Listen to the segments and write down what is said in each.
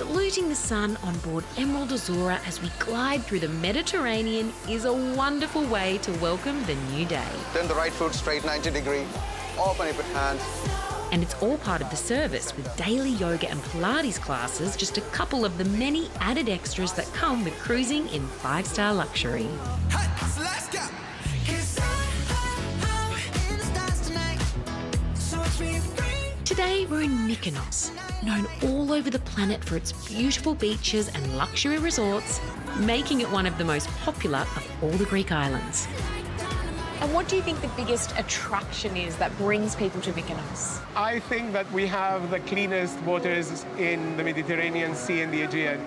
Saluting the sun on board Emerald Azura as we glide through the Mediterranean is a wonderful way to welcome the new day. Turn the right foot straight 90 degree, open your hands. And it's all part of the service with daily yoga and Pilates classes, just a couple of the many added extras that come with cruising in 5-star luxury. Today we're in Mykonos, known all over the planet for its beautiful beaches and luxury resorts, making it one of the most popular of all the Greek islands. And what do you think the biggest attraction is that brings people to Mykonos? I think that we have the cleanest waters in the Mediterranean Sea and the Aegean.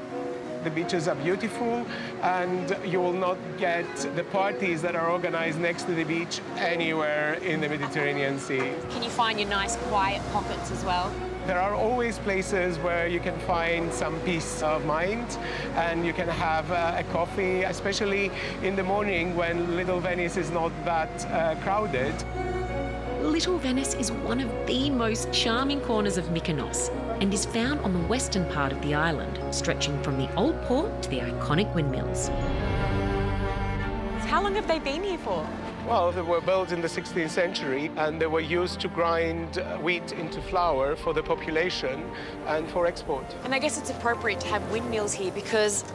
The beaches are beautiful, and you will not get the parties that are organized next to the beach anywhere in the Mediterranean Sea. Can you find your nice quiet pockets as well? There are always places where you can find some peace of mind, and you can have a coffee, especially in the morning when Little Venice is not that crowded. Little Venice is one of the most charming corners of Mykonos and is found on the western part of the island, stretching from the old port to the iconic windmills. How long have they been here for? Well, they were built in the 16th century, and they were used to grind wheat into flour for the population and for export. And I guess it's appropriate to have windmills here because,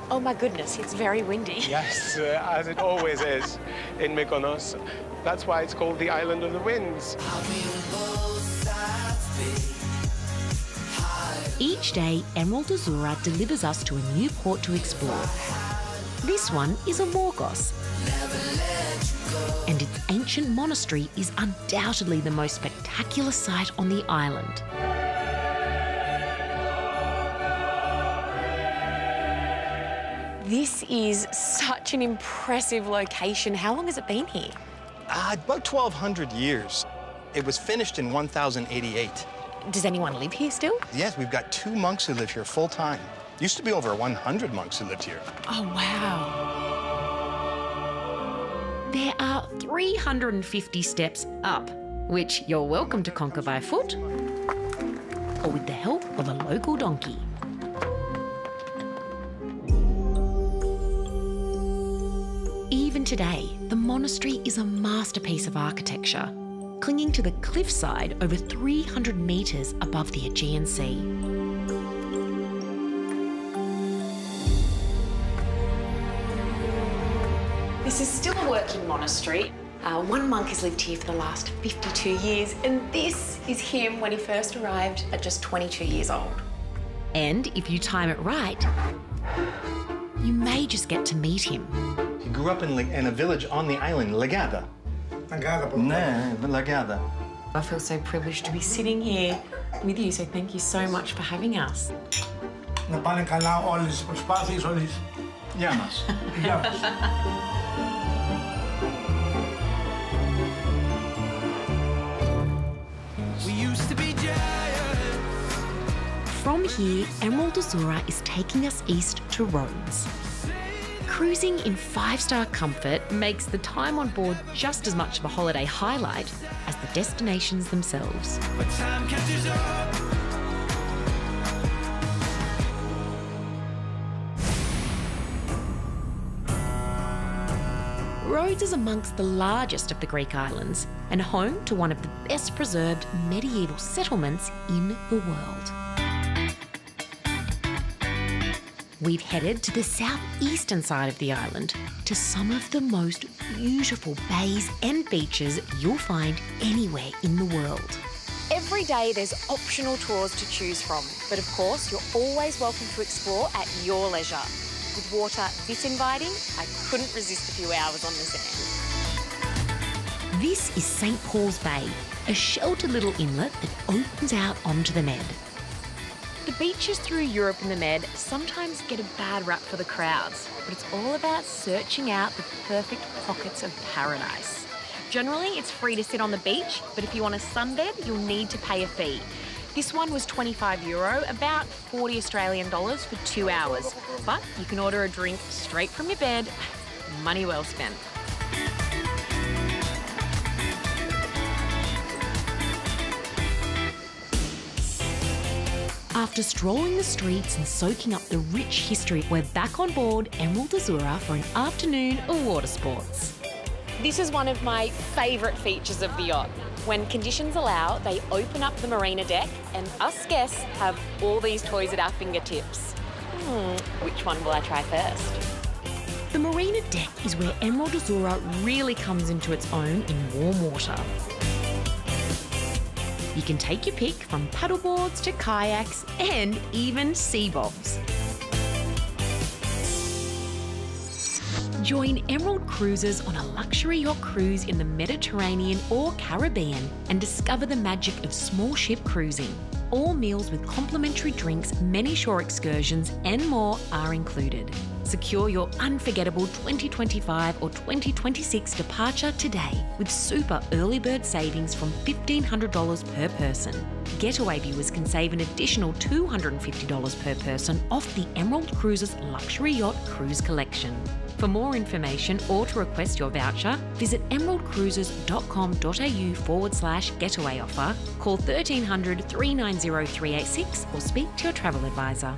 oh my goodness, it's very windy. Yes, as it always is in Mykonos. That's why it's called the Island of the Winds. Each day, Emerald Azura delivers us to a new port to explore. This one is Amorgos, and its ancient monastery is undoubtedly the most spectacular sight on the island. This is such an impressive location. How long has it been here? About 1,200 years. It was finished in 1088. Does anyone live here still? Yes, we've got 2 monks who live here full time. Used to be over 100 monks who lived here. Oh, wow. There are 350 steps up, which you're welcome to conquer by foot or with the help of a local donkey. Even today, the monastery is a masterpiece of architecture, clinging to the cliffside over 300 metres above the Aegean Sea. This is still a working monastery. One monk has lived here for the last 52 years, and this is him when he first arrived at just 22 years old. And if you time it right, you may just get to meet him. He grew up in a village on the island, Lagada. Lagada. I feel so privileged to be sitting here with you, so thank you so much for having us. Να πάνε καλά όλες τις προσπάθειες, όλες. Γεια μας. Γεια μας. From here, Emerald Azura is taking us east to Rhodes. Cruising in 5-star comfort makes the time on board just as much of a holiday highlight as the destinations themselves. Rhodes is amongst the largest of the Greek islands and home to one of the best preserved medieval settlements in the world. We've headed to the southeastern side of the island, to some of the most beautiful bays and beaches you'll find anywhere in the world. Every day there's optional tours to choose from, but of course you're always welcome to explore at your leisure. With water this inviting, I couldn't resist a few hours on the sand. This is St. Paul's Bay, a sheltered little inlet that opens out onto the Med. The beaches through Europe and the Med sometimes get a bad rap for the crowds, but it's all about searching out the perfect pockets of paradise. Generally, it's free to sit on the beach, but if you want a sunbed, you'll need to pay a fee. This one was €25, about 40 Australian dollars for 2 hours. But you can order a drink straight from your bed. Money well spent. After strolling the streets and soaking up the rich history, we're back on board Emerald Azura for an afternoon of water sports. This is one of my favourite features of the yacht. When conditions allow, they open up the marina deck and us guests have all these toys at our fingertips. Which one will I try first? The marina deck is where Emerald Azura really comes into its own in warm water. You can take your pick from paddleboards to kayaks and even sea bobs. Join Emerald Cruises on a luxury yacht cruise in the Mediterranean or Caribbean and discover the magic of small ship cruising. All meals with complimentary drinks, many shore excursions and more are included. Secure your unforgettable 2025 or 2026 departure today with super early bird savings from $1,500 per person. Getaway viewers can save an additional $250 per person off the Emerald Cruises Luxury Yacht Cruise Collection. For more information or to request your voucher, visit emeraldcruises.com.au/getaway offer, call 1300 390 386 or speak to your travel advisor.